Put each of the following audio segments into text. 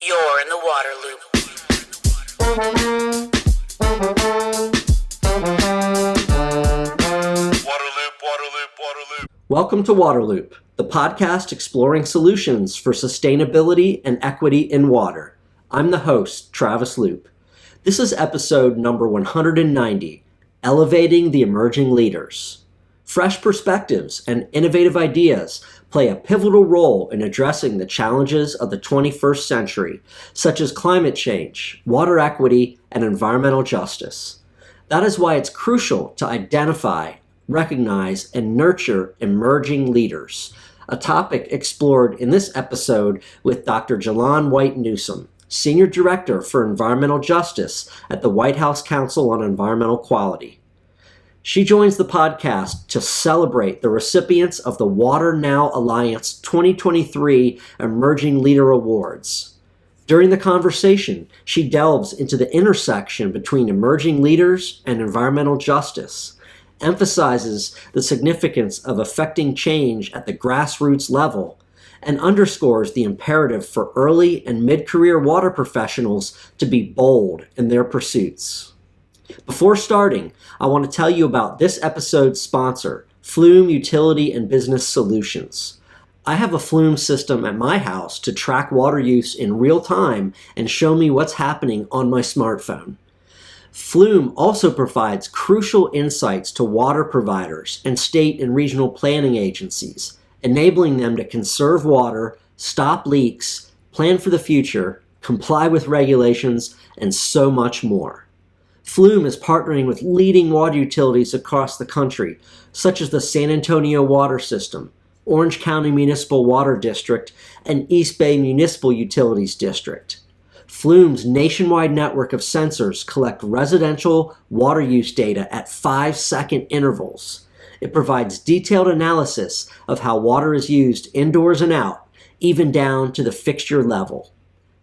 You're in the water loop. Welcome to Waterloop, the podcast exploring solutions for sustainability and equity in water. I'm the host, Travis Loop. This is episode number 190, Elevating the Emerging Leaders. Fresh perspectives and innovative ideas play a pivotal role in addressing the challenges of the 21st century, such as climate change, water equity, and environmental justice. That is why it's crucial to identify, recognize, and nurture emerging leaders, a topic explored in this episode with Dr. Jalonne White-Newsome, Senior Director for Environmental Justice at the White House Council on Environmental Quality. She joins the podcast to celebrate the recipients of the WaterNow Alliance 2023 Emerging Leader Awards. During the conversation, she delves into the intersection between emerging leaders and environmental justice, emphasizes the significance of affecting change at the grassroots level, and underscores the imperative for early and mid-career water professionals to be bold in their pursuits. Before starting, I want to tell you about this episode's sponsor, Flume Utility and Business Solutions. I have a Flume system at my house to track water use in real time and show me what's happening on my smartphone. Flume also provides crucial insights to water providers and state and regional planning agencies, enabling them to conserve water, stop leaks, plan for the future, comply with regulations, and so much more. Flume is partnering with leading water utilities across the country, such as the San Antonio Water System, Orange County Municipal Water District, and East Bay Municipal Utilities District. Flume's nationwide network of sensors collect residential water use data at 5-second intervals. It provides detailed analysis of how water is used indoors and out, even down to the fixture level.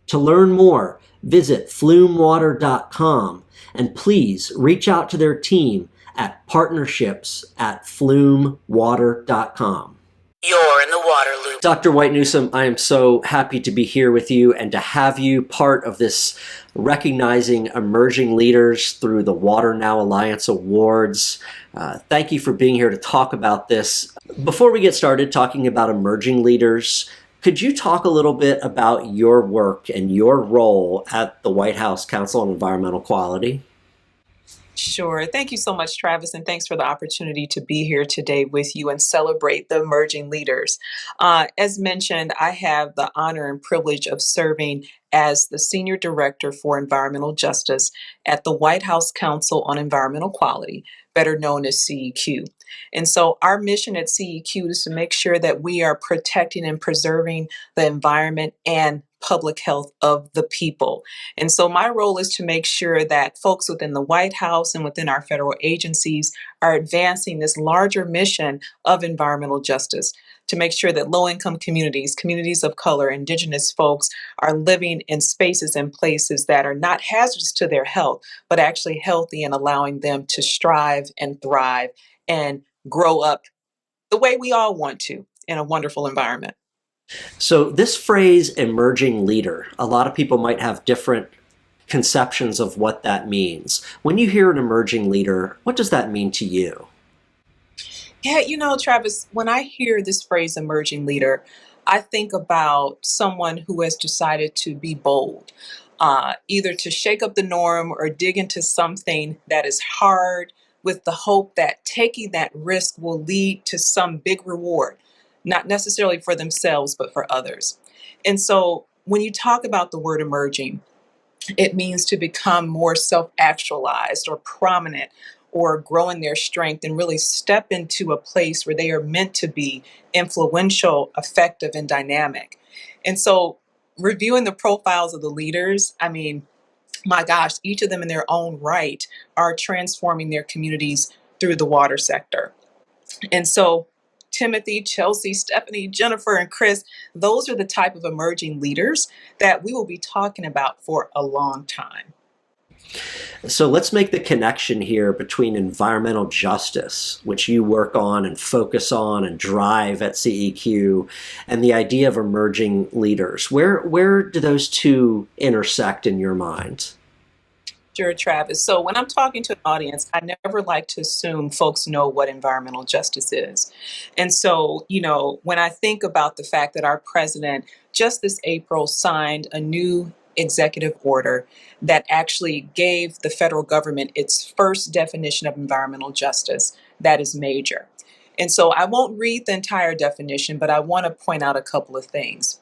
To learn more, visit flumewater.com. And please reach out to their team at partnerships@flumewater.com. You're in the water loop. Dr. White-Newsome, I am so happy to be here with you and to have you part of this recognizing emerging leaders through the WaterNow Alliance Awards. Thank you for being here to talk about this. Before we get started talking about emerging leaders, could you talk a little bit about your work and your role at the White House Council on Environmental Quality? Sure. Thank you so much, Travis, and thanks for the opportunity to be here today with you and celebrate the emerging leaders. As mentioned, I have the honor and privilege of serving as the Senior Director for Environmental Justice at the White House Council on Environmental Quality, better known as CEQ. And so our mission at CEQ is to make sure that we are protecting and preserving the environment and public health of the people. And so my role is to make sure that folks within the White House and within our federal agencies are advancing this larger mission of environmental justice, to make sure that low-income communities, communities of color, indigenous folks are living in spaces and places that are not hazardous to their health, but actually healthy and allowing them to strive and thrive and grow up the way we all want to in a wonderful environment. So this phrase, emerging leader, a lot of people might have different conceptions of what that means. When you hear an emerging leader, what does that mean to you? Yeah, Travis, when I hear this phrase emerging leader, I think about someone who has decided to be bold, either to shake up the norm or dig into something that is hard with the hope that taking that risk will lead to some big reward, not necessarily for themselves, but for others. And so when you talk about the word emerging, it means to become more self-actualized or prominent or grow in their strength and really step into a place where they are meant to be influential, effective, and dynamic. And so reviewing the profiles of the leaders, my gosh, each of them in their own right are transforming their communities through the water sector. And so Timothy, Chelsea, Stephanie, Jennifer, and Chris, those are the type of emerging leaders that we will be talking about for a long time. So let's make the connection here between environmental justice, which you work on and focus on and drive at CEQ, and the idea of emerging leaders. Where do those two intersect in your mind? Sure, Travis. So when I'm talking to an audience, I never like to assume folks know what environmental justice is. And so, when I think about the fact that our president just this April signed a new executive order that actually gave the federal government its first definition of environmental justice, that is major. And so I won't read the entire definition, but I want to point out a couple of things.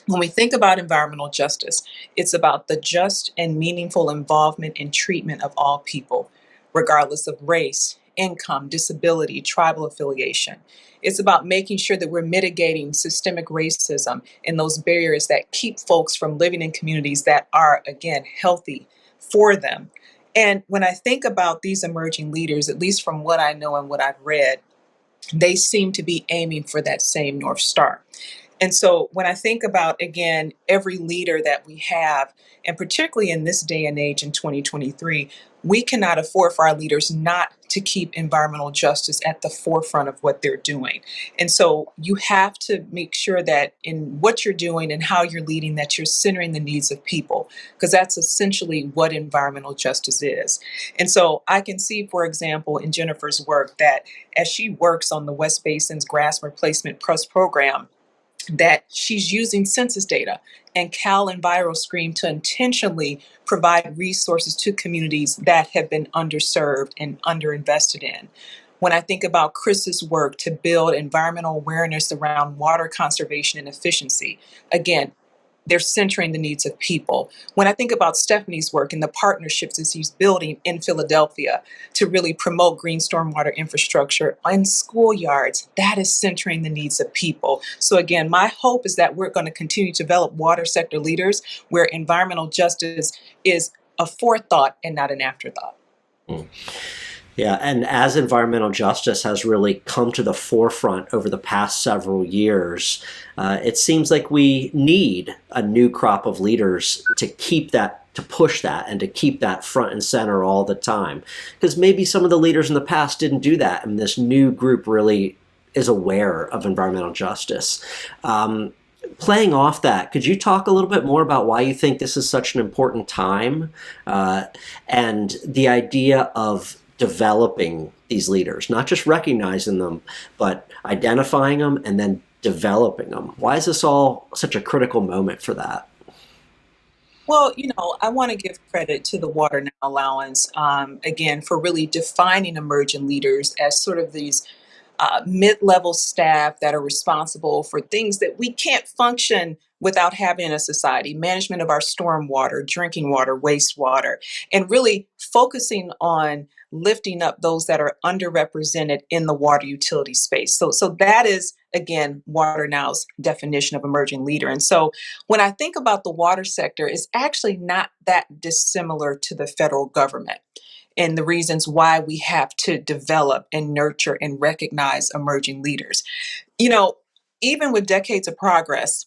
When we think about environmental justice, it's about the just and meaningful involvement and treatment of all people, regardless of race, income, disability, tribal affiliation. It's about making sure that we're mitigating systemic racism and those barriers that keep folks from living in communities that are, again, healthy for them. And when I think about these emerging leaders, at least from what I know and what I've read, they seem to be aiming for that same North Star. And so when I think about, again, every leader that we have, and particularly in this day and age in 2023, we cannot afford for our leaders not to keep environmental justice at the forefront of what they're doing. And so you have to make sure that in what you're doing and how you're leading, that you're centering the needs of people, because that's essentially what environmental justice is. And so I can see, for example, in Jennifer's work that as she works on the West Basin's Grass Replacement Plus program, that she's using census data and Cal EnviroScreen to intentionally provide resources to communities that have been underserved and underinvested in. When I think about Chris's work to build environmental awareness around water conservation and efficiency, again, they're centering the needs of people. When I think about Stephanie's work and the partnerships that she's building in Philadelphia to really promote green stormwater infrastructure in schoolyards, that is centering the needs of people. So again, my hope is that we're going to continue to develop water sector leaders where environmental justice is a forethought and not an afterthought. Mm. Yeah, and as environmental justice has really come to the forefront over the past several years, it seems like we need a new crop of leaders to keep that, to push that, and to keep that front and center all the time. Because maybe some of the leaders in the past didn't do that, and this new group really is aware of environmental justice. Playing off that, could you talk a little bit more about why you think this is such an important time, and the idea of developing these leaders, not just recognizing them, but identifying them and then developing them? Why is this all such a critical moment for that? Well, I want to give credit to the WaterNow Alliance, again, for really defining emerging leaders as sort of these mid-level staff that are responsible for things that we can't function without having in a society: management of our stormwater, drinking water, wastewater, and really focusing on lifting up those that are underrepresented in the water utility space. So that is, again, WaterNow's definition of emerging leader. And so when I think about the water sector, it's actually not that dissimilar to the federal government and the reasons why we have to develop and nurture and recognize emerging leaders. You know, Even with decades of progress,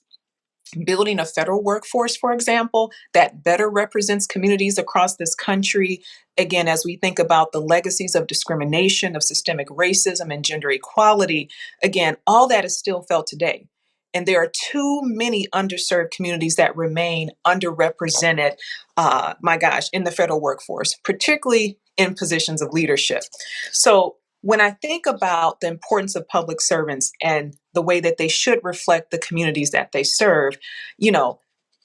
building a federal workforce, for example, that better represents communities across this country. Again, as we think about the legacies of discrimination, of systemic racism, and gender equality, again, all that is still felt today. And there are too many underserved communities that remain underrepresented, in the federal workforce, particularly in positions of leadership. So when I think about the importance of public servants and the way that they should reflect the communities that they serve, you know,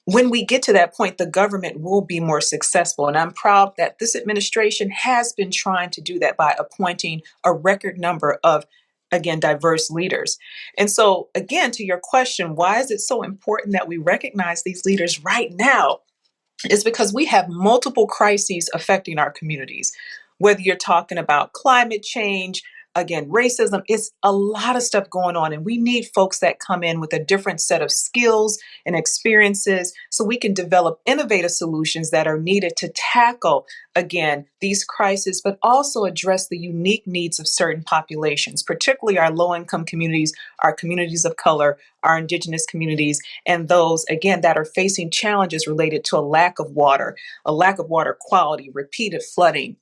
when we get to that point, the government will be more successful. And I'm proud that this administration has been trying to do that by appointing a record number of, again, diverse leaders. And so, again, to your question, why is it so important that we recognize these leaders right now? Is because we have multiple crises affecting our communities, whether you're talking about climate change, again, racism. It's a lot of stuff going on, and we need folks that come in with a different set of skills and experiences so we can develop innovative solutions that are needed to tackle, again, these crises, but also address the unique needs of certain populations, particularly our low-income communities, our communities of color, our indigenous communities, and those, again, that are facing challenges related to a lack of water quality, repeated flooding,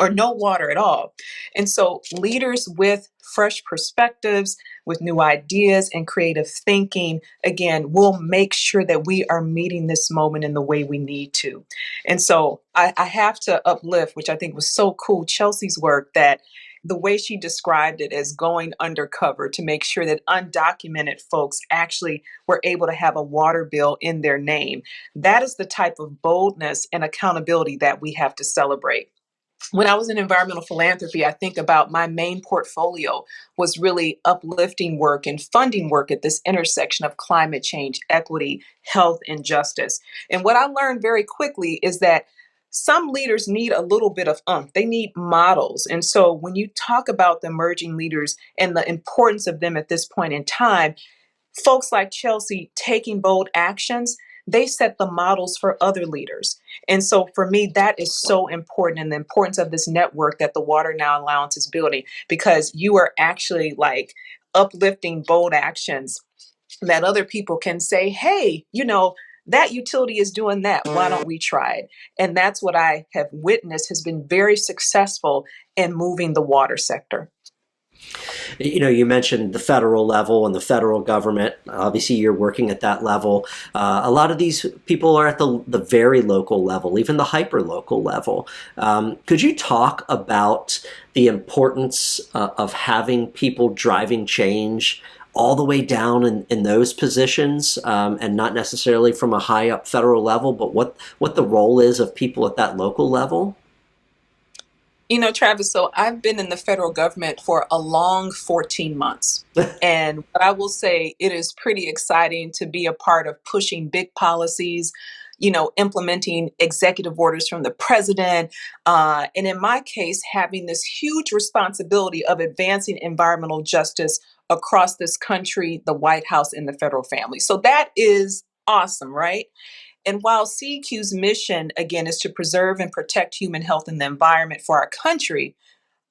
or no water at all. And so leaders with fresh perspectives, with new ideas and creative thinking, again, will make sure that we are meeting this moment in the way we need to. And so I have to uplift, which I think was so cool, Chelsea's work, that the way she described it as going undercover to make sure that undocumented folks actually were able to have a water bill in their name. That is the type of boldness and accountability that we have to celebrate. When I was in environmental philanthropy, I think about my main portfolio was really uplifting work and funding work at this intersection of climate change, equity, health, and justice. And what I learned very quickly is that some leaders need a little bit of they need models. And so when you talk about the emerging leaders and the importance of them at this point in time, folks like Chelsea taking bold actions, they set the models for other leaders. And so for me, that is so important, and the importance of this network that the WaterNow Alliance is building, because you are actually like uplifting bold actions that other people can say, hey, that utility is doing that. Why don't we try it? And that's what I have witnessed has been very successful in moving the water sector. You mentioned the federal level and the federal government. Obviously, you're working at that level. A lot of these people are at the very local level, even the hyper-local level. Could you talk about the importance of having people driving change all the way down in those positions, and not necessarily from a high up federal level, but what the role is of people at that local level? Travis, so I've been in the federal government for a long 14 months. And what I will say, it is pretty exciting to be a part of pushing big policies, implementing executive orders from the president. And in my case, having this huge responsibility of advancing environmental justice across this country, the White House, and the federal family. So that is awesome, right? And while CEQ's mission, again, is to preserve and protect human health and the environment for our country,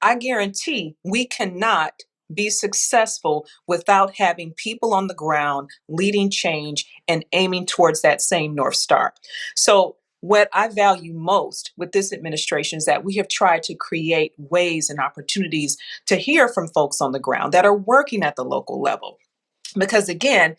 I guarantee we cannot be successful without having people on the ground leading change and aiming towards that same North Star. So what I value most with this administration is that we have tried to create ways and opportunities to hear from folks on the ground that are working at the local level. Because again,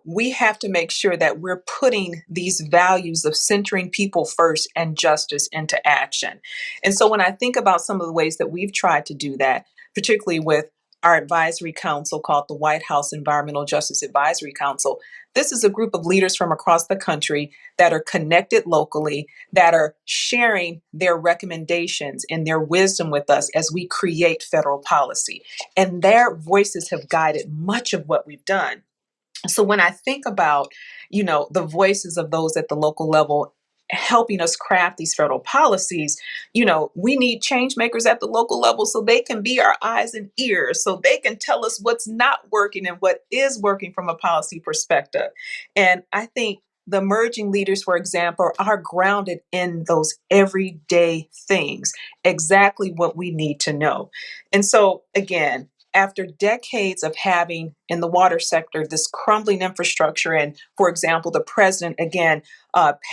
we have to make sure that we're putting these values of centering people first and justice into action. And so when I think about some of the ways that we've tried to do that, particularly with our advisory council called the White House Environmental Justice Advisory Council, this is a group of leaders from across the country that are connected locally, that are sharing their recommendations and their wisdom with us as we create federal policy. And their voices have guided much of what we've done. So when I think about, the voices of those at the local level helping us craft these federal policies, we need change makers at the local level so they can be our eyes and ears, so they can tell us what's not working and what is working from a policy perspective. And I think the emerging leaders, for example, are grounded in those everyday things, exactly what we need to know. And so, again, after decades of having in the water sector this crumbling infrastructure, and for example, the president again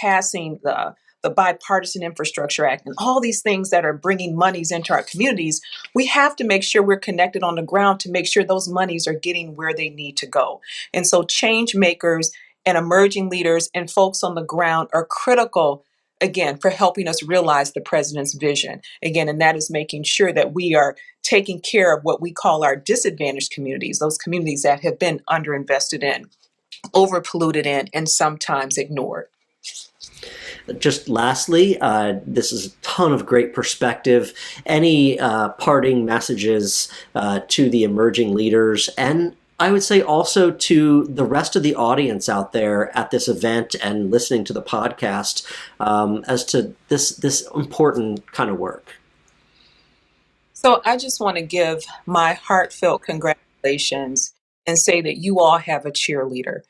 passing the Bipartisan Infrastructure Act and all these things that are bringing monies into our communities, we have to make sure we're connected on the ground to make sure those monies are getting where they need to go. And so change makers and emerging leaders and folks on the ground are critical, again, for helping us realize the president's vision. Again, and that is making sure that we are taking care of what we call our disadvantaged communities, those communities that have been underinvested in, overpolluted in, and sometimes ignored. Just lastly, this is a ton of great perspective. Any parting messages to the emerging leaders, and I would say also to the rest of the audience out there at this event and listening to the podcast, as to this important kind of work? So I just want to give my heartfelt congratulations and say that you all have a cheerleader.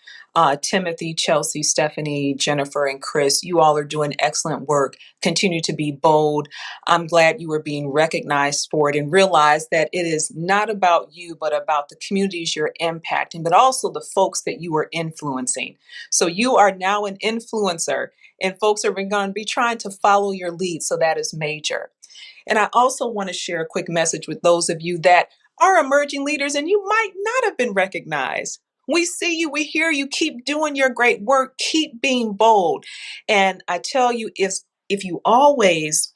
Timothy, Chelsea, Stephanie, Jennifer, and Chris, you all are doing excellent work. Continue to be bold. I'm glad you are being recognized for it and realize that it is not about you, but about the communities you're impacting, but also the folks that you are influencing. So you are now an influencer, and folks are going to be trying to follow your lead. So that is major. And I also want to share a quick message with those of you that are emerging leaders and you might not have been recognized. We see you, we hear you, keep doing your great work, keep being bold. And I tell you, if you always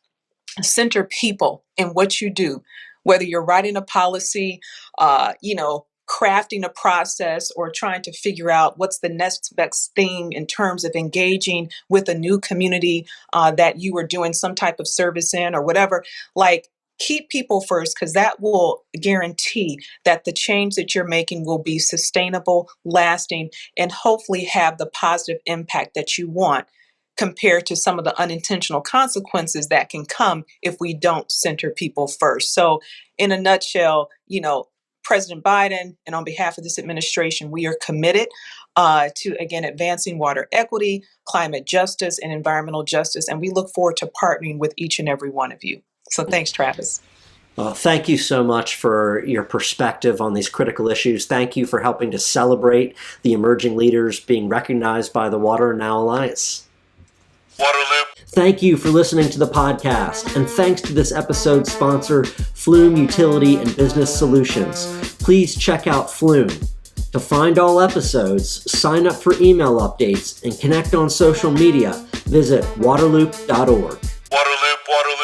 center people in what you do, whether you're writing a policy, crafting a process, or trying to figure out what's the next best thing in terms of engaging with a new community that you are doing some type of service in or whatever, like keep people first, because that will guarantee that the change that you're making will be sustainable, lasting, and hopefully have the positive impact that you want, compared to some of the unintentional consequences that can come if we don't center people first. So, in a nutshell, President Biden and on behalf of this administration, we are committed to, again, advancing water equity, climate justice, and environmental justice. And we look forward to partnering with each and every one of you. So thanks, Travis. Thank you so much for your perspective on these critical issues. Thank you for helping to celebrate the emerging leaders being recognized by the WaterNow Alliance. Waterloop. Thank you for listening to the podcast, and thanks to this episode's sponsor, Flume Utility and Business Solutions. Please check out Flume. To find all episodes, sign up for email updates, and connect on social media, visit waterloop.org. Waterloop, Waterloop.